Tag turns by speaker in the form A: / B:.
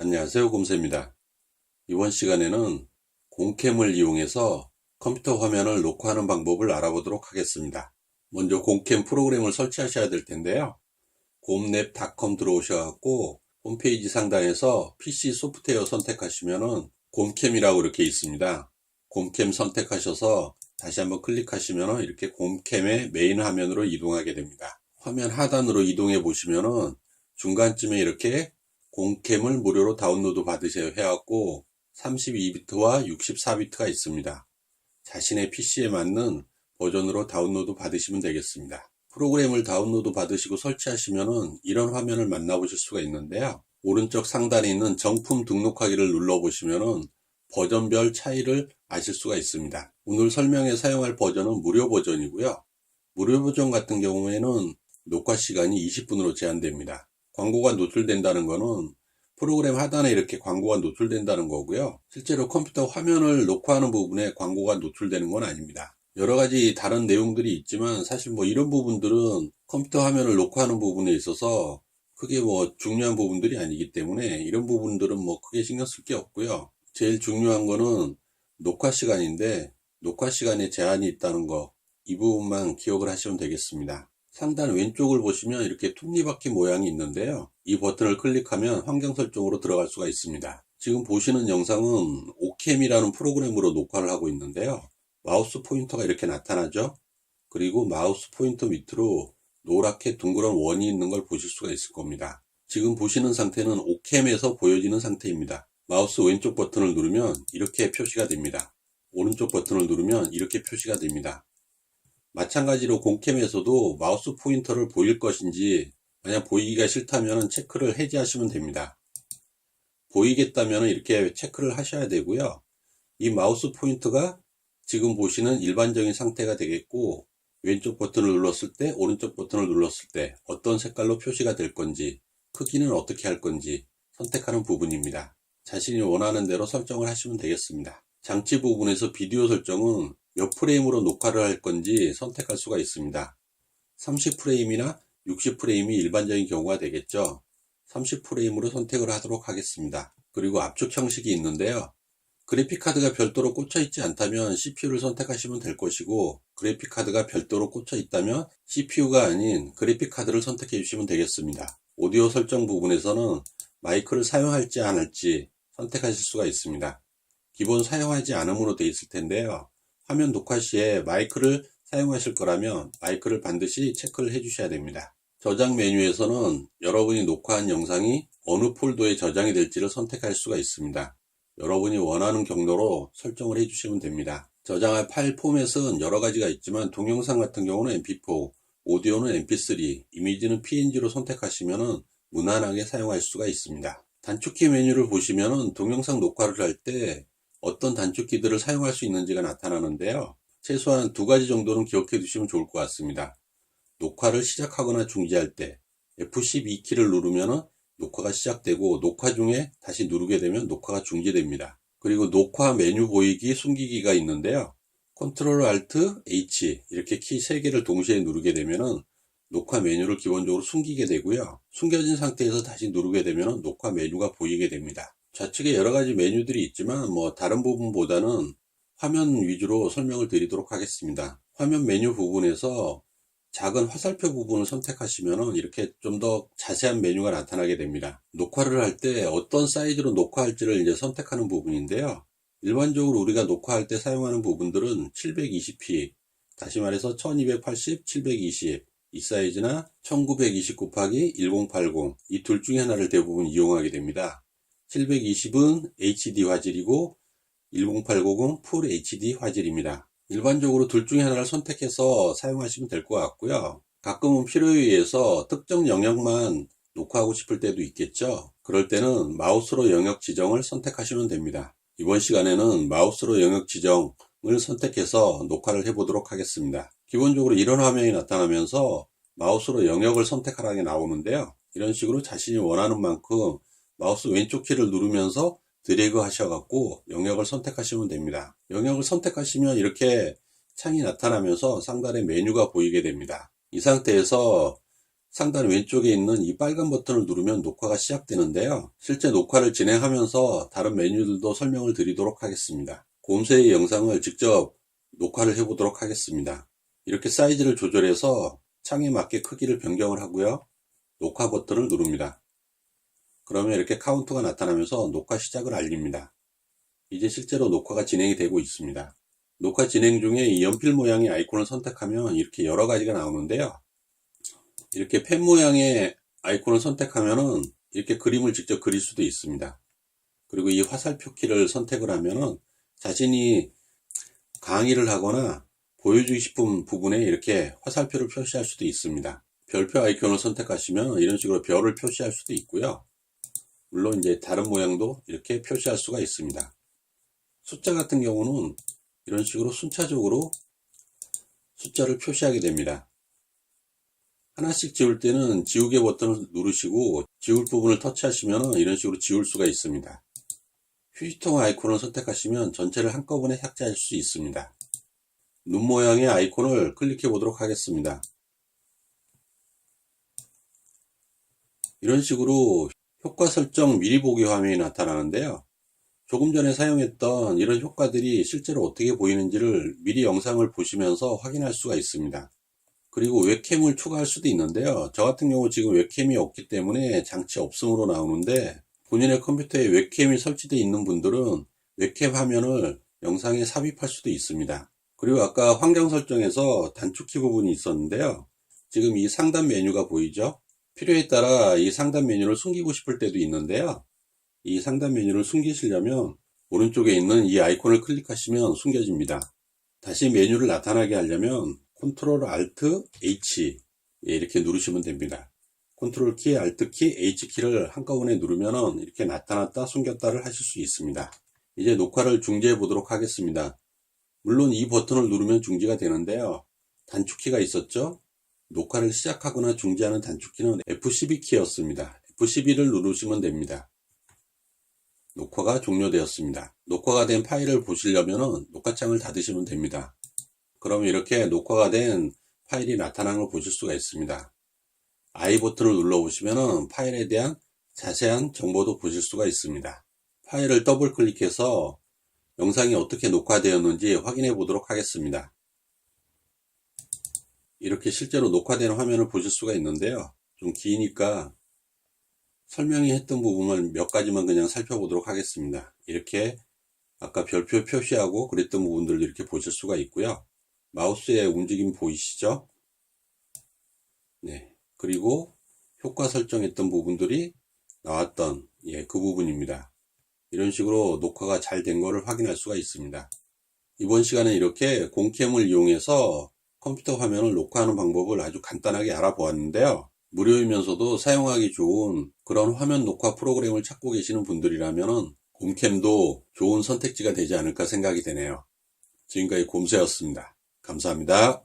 A: 안녕하세요, 곰새입니다. 이번 시간에는 공캠을 이용해서 컴퓨터 화면을 녹화하는 방법을 알아보도록 하겠습니다. 먼저 공캠 프로그램을 설치하셔야 될 텐데요. 곰랩.com 들어오셔갖고 홈페이지 상단에서 PC 소프트웨어 선택하시면은 곰캠이라고 이렇게 있습니다. 곰캠 선택하셔서 다시 한번 클릭하시면은 이렇게 곰캠의 메인 화면으로 이동하게 됩니다. 화면 하단으로 이동해 보시면은 중간쯤에 이렇게 공캠을 무료로 다운로드 받으세요 해갖고 32비트와 64비트가 있습니다. 자신의 PC에 맞는 버전으로 다운로드 받으시면 되겠습니다. 프로그램을 다운로드 받으시고 설치하시면은 이런 화면을 만나보실 수가 있는데요. 오른쪽 상단에 있는 정품 등록하기를 눌러보시면은 버전별 차이를 아실 수가 있습니다. 오늘 설명에 사용할 버전은 무료 버전이고요. 무료 버전 같은 경우에는 녹화 시간이 20분으로 제한됩니다. 광고가 노출된다는 거는 프로그램 하단에 이렇게 광고가 노출된다는 거고요. 실제로 컴퓨터 화면을 녹화하는 부분에 광고가 노출되는 건 아닙니다. 여러 가지 다른 내용들이 있지만 사실 이런 부분들은 컴퓨터 화면을 녹화하는 부분에 있어서 크게 중요한 부분들이 아니기 때문에 이런 부분들은 크게 신경 쓸 게 없고요. 제일 중요한 거는 녹화 시간인데 녹화 시간에 제한이 있다는 거, 이 부분만 기억을 하시면 되겠습니다. 상단 왼쪽을 보시면 이렇게 톱니바퀴 모양이 있는데요. 이 버튼을 클릭하면 환경 설정으로 들어갈 수가 있습니다. 지금 보시는 영상은 오캠이라는 프로그램으로 녹화를 하고 있는데요. 마우스 포인터가 이렇게 나타나죠. 그리고 마우스 포인터 밑으로 노랗게 둥그런 원이 있는 걸 보실 수가 있을 겁니다. 지금 보시는 상태는 오캠에서 보여지는 상태입니다. 마우스 왼쪽 버튼을 누르면 이렇게 표시가 됩니다. 오른쪽 버튼을 누르면 이렇게 표시가 됩니다. 마찬가지로 공캠에서도 마우스 포인터를 보일 것인지 만약 보이기가 싫다면 체크를 해제하시면 됩니다. 보이겠다면 이렇게 체크를 하셔야 되고요. 이 마우스 포인터가 지금 보시는 일반적인 상태가 되겠고 왼쪽 버튼을 눌렀을 때 오른쪽 버튼을 눌렀을 때 어떤 색깔로 표시가 될 건지 크기는 어떻게 할 건지 선택하는 부분입니다. 자신이 원하는 대로 설정을 하시면 되겠습니다. 장치 부분에서 비디오 설정은 몇 프레임으로 녹화를 할 건지 선택할 수가 있습니다. 30프레임이나 60프레임이 일반적인 경우가 되겠죠. 30프레임으로 선택을 하도록 하겠습니다. 그리고 압축 형식이 있는데요. 그래픽카드가 별도로 꽂혀 있지 않다면 CPU를 선택하시면 될 것이고 그래픽카드가 별도로 꽂혀 있다면 CPU가 아닌 그래픽카드를 선택해 주시면 되겠습니다. 오디오 설정 부분에서는 마이크를 사용할지 안 할지 선택하실 수가 있습니다. 기본 사용하지 않음으로 되어 있을 텐데요. 화면 녹화 시에 마이크를 사용하실 거라면 마이크를 반드시 체크를 해 주셔야 됩니다. 저장 메뉴에서는 여러분이 녹화한 영상이 어느 폴더에 저장이 될지를 선택할 수가 있습니다. 여러분이 원하는 경로로 설정을 해 주시면 됩니다. 저장할 파일 포맷은 여러 가지가 있지만 동영상 같은 경우는 mp4, 오디오는 mp3, 이미지는 png로 선택하시면 무난하게 사용할 수가 있습니다. 단축키 메뉴를 보시면 동영상 녹화를 할 때 어떤 단축키들을 사용할 수 있는지가 나타나는데요. 최소한 두 가지 정도는 기억해 두시면 좋을 것 같습니다. 녹화를 시작하거나 중지할 때 F12키를 누르면 녹화가 시작되고 녹화 중에 다시 누르게 되면 녹화가 중지됩니다. 그리고 녹화 메뉴 보이기 숨기기가 있는데요. Ctrl Alt H 이렇게 키 3개를 동시에 누르게 되면 녹화 메뉴를 기본적으로 숨기게 되고요. 숨겨진 상태에서 다시 누르게 되면 녹화 메뉴가 보이게 됩니다. 좌측에 여러 가지 메뉴들이 있지만 다른 부분보다는 화면 위주로 설명을 드리도록 하겠습니다. 화면 메뉴 부분에서 작은 화살표 부분을 선택하시면 이렇게 좀 더 자세한 메뉴가 나타나게 됩니다. 녹화를 할 때 어떤 사이즈로 녹화할지를 이제 선택하는 부분인데요. 일반적으로 우리가 녹화할 때 사용하는 부분들은 720p, 다시 말해서 1280, 720, 이 사이즈나 1920 곱하기 1080, 이 둘 중에 하나를 대부분 이용하게 됩니다. 720은 HD 화질이고 1080은 풀 HD 화질입니다. 일반적으로 둘 중에 하나를 선택해서 사용하시면 될 것 같고요. 가끔은 필요에 의해서 특정 영역만 녹화하고 싶을 때도 있겠죠. 그럴 때는 마우스로 영역 지정을 선택하시면 됩니다. 이번 시간에는 마우스로 영역 지정을 선택해서 녹화를 해보도록 하겠습니다. 기본적으로 이런 화면이 나타나면서 마우스로 영역을 선택하라는 게 나오는데요. 이런 식으로 자신이 원하는 만큼 마우스 왼쪽 키를 누르면서 드래그 하셔갖고 영역을 선택하시면 됩니다. 영역을 선택하시면 이렇게 창이 나타나면서 상단에 메뉴가 보이게 됩니다. 이 상태에서 상단 왼쪽에 있는 이 빨간 버튼을 누르면 녹화가 시작되는데요. 실제 녹화를 진행하면서 다른 메뉴들도 설명을 드리도록 하겠습니다. 곰새의 영상을 직접 녹화를 해보도록 하겠습니다. 이렇게 사이즈를 조절해서 창에 맞게 크기를 변경을 하고요. 녹화 버튼을 누릅니다. 그러면 이렇게 카운트가 나타나면서 녹화 시작을 알립니다. 이제 실제로 녹화가 진행이 되고 있습니다. 녹화 진행 중에 이 연필 모양의 아이콘을 선택하면 이렇게 여러 가지가 나오는데요. 이렇게 펜 모양의 아이콘을 선택하면은 이렇게 그림을 직접 그릴 수도 있습니다. 그리고 이 화살표 키를 선택을 하면은 자신이 강의를 하거나 보여주고 싶은 부분에 이렇게 화살표를 표시할 수도 있습니다. 별표 아이콘을 선택하시면 이런 식으로 별을 표시할 수도 있고요. 물론 이제 다른 모양도 이렇게 표시할 수가 있습니다. 숫자 같은 경우는 이런 식으로 순차적으로 숫자를 표시하게 됩니다. 하나씩 지울 때는 지우개 버튼을 누르시고 지울 부분을 터치하시면 이런 식으로 지울 수가 있습니다. 휴지통 아이콘을 선택하시면 전체를 한꺼번에 삭제할 수 있습니다. 눈 모양의 아이콘을 클릭해 보도록 하겠습니다. 이런 식으로 효과 설정 미리 보기 화면이 나타나는데요. 조금 전에 사용했던 이런 효과들이 실제로 어떻게 보이는지를 미리 영상을 보시면서 확인할 수가 있습니다. 그리고 웹캠을 추가할 수도 있는데요. 저 같은 경우 지금 웹캠이 없기 때문에 장치 없음으로 나오는데, 본인의 컴퓨터에 웹캠이 설치되어 있는 분들은 웹캠 화면을 영상에 삽입할 수도 있습니다. 그리고 아까 환경 설정에서 단축키 부분이 있었는데요. 지금 이 상단 메뉴가 보이죠? 필요에 따라 이 상단 메뉴를 숨기고 싶을 때도 있는데요. 이 상단 메뉴를 숨기시려면 오른쪽에 있는 이 아이콘을 클릭하시면 숨겨집니다. 다시 메뉴를 나타나게 하려면 컨트롤 알트 H 이렇게 누르시면 됩니다. 컨트롤 키, 알트 키, H 키를 한꺼번에 누르면 이렇게 나타났다 숨겼다를 하실 수 있습니다. 이제 녹화를 중지해 보도록 하겠습니다. 물론 이 버튼을 누르면 중지가 되는데요. 단축키가 있었죠? 녹화를 시작하거나 중지하는 단축키는 F12 키였습니다. F12를 누르시면 됩니다. 녹화가 종료되었습니다. 녹화가 된 파일을 보시려면 녹화창을 닫으시면 됩니다. 그럼 이렇게 녹화가 된 파일이 나타나는 걸 보실 수가 있습니다. I 버튼을 눌러 보시면 파일에 대한 자세한 정보도 보실 수가 있습니다. 파일을 더블 클릭해서 영상이 어떻게 녹화되었는지 확인해 보도록 하겠습니다. 이렇게 실제로 녹화된 화면을 보실 수가 있는데요. 좀 기니까 설명이 했던 부분을 몇 가지만 그냥 살펴보도록 하겠습니다. 이렇게 아까 별표 표시하고 그랬던 부분들도 이렇게 보실 수가 있고요. 마우스의 움직임 보이시죠? 네. 그리고 효과 설정했던 부분들이 나왔던 그 부분입니다. 이런 식으로 녹화가 잘 된 거를 확인할 수가 있습니다. 이번 시간에 이렇게 공캠을 이용해서 컴퓨터 화면을 녹화하는 방법을 아주 간단하게 알아보았는데요. 무료이면서도 사용하기 좋은 그런 화면 녹화 프로그램을 찾고 계시는 분들이라면 곰캠도 좋은 선택지가 되지 않을까 생각이 되네요. 지금까지 곰새였습니다. 감사합니다.